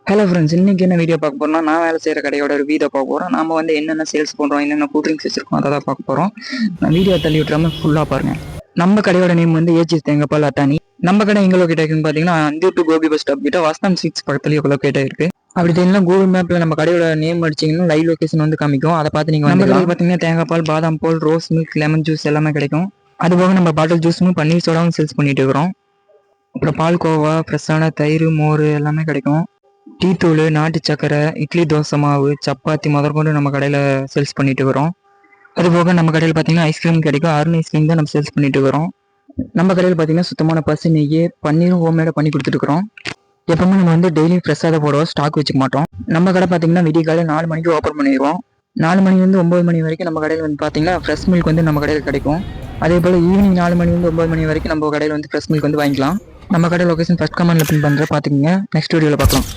Hello friends, இன்னைக்கு என்ன video பார்க்க போறோம்னா, நான் வேலை செய்கிற கடையோட ஒரு வீடியோ பார்க்க போகிறோம். நாம வந்து என்னென்ன சேல்ஸ் பண்ணுறோம், என்னென்ன கூல் ட்ரிங்க்ஸ் வச்சிருக்கோம், அதை தான் பார்க்க போகிறோம். நான் வீடியோ தள்ளி விட்டுறாம ஃபுல்லாக பாருங்க. நம்ம கடையோட நேம் வந்து ஏஜி தேங்கப்பால் அத்தானி. நம்ம கடை எங்கே லொக்கேட் ஆகிருக்குன்னு பார்த்தீங்கன்னா, Anthiyur to Gobi bus stop கிட்ட வாஸ்தான் 6 பக்கத்துலேயே லொக்கேட் ஆயிருக்கு. அப்படி தெரியல கூகுள் மேப்பில் நம்ம கடையோட நேம் அடிச்சிங்கன்னா லைவ் லொகேஷன் வந்து காமிக்கும். அதை பார்த்து நீங்கள் நம்ம கடையில் பார்த்தீங்கன்னா தேங்காய் பாதாம் பால், ரோஸ் மில்க், லெமன் ஜூஸ் எல்லாமே கிடைக்கும். அதுபோக நம்ம பாட்டில் ஜூஸும் பன்னீர் சோடாவும் சேல்ஸ் பண்ணிட்டு இருக்கிறோம். அப்புறம் பால் கோவா, ஃப்ரெஷ்ஷான தயிர், மோர் எல்லாமே கிடைக்கும். டீ தூள், நாட்டு சக்கரை, இட்லி தோசை மாவு, சப்பாத்தி முதற்கொண்டு நம்ம கடையில் சேல்ஸ் பண்ணிட்டு வரோம். அதுபோக நம்ம கடையில் பார்த்தீங்கன்னா ஐஸ்கிரீம் கிடைக்கும். அருண் ஐஸ்கிரீம் தான் நம்ம சேல்ஸ் பண்ணிட்டு வரோம். நம்ம கடையில் பார்த்தீங்கன்னா சுத்தமான பசு நெய், பன்னீரும் ஹோம்மேடாக பண்ணி கொடுத்துருக்குறோம். எப்பவுமே நம்ம வந்து டெய்லி ஃப்ரெஷ்ஷாக தான் போடுவோம், ஸ்டாக் வச்சுக்க மாட்டோம். நம்ம கடை பார்த்தீங்கன்னா விடிய காலையில் 4 மணிக்கு ஓப்பன் பண்ணிடுவோம். 4 மணிலேருந்து 9 மணி வரைக்கும் நம்ம கடையில் வந்து பார்த்தீங்கன்னா ஃப்ரெஷ் மில்க் வந்து நம்ம கடையில் கிடைக்கும். அதே போல் ஈவினிங் 4 மணிலேருந்து 9 மணி வரைக்கும் நம்ம கடையில் வந்து ஃப்ரெஷ் மில்க் வந்து வாங்கிக்கலாம். நம்ம கடை லொகேஷன் ஃபர்ஸ்ட் கமெண்ட்ல பின் பண்ணுறேன், பார்த்துக்கோங்க. நெக்ஸ்ட் வீடியோவில் பார்க்கலாம்.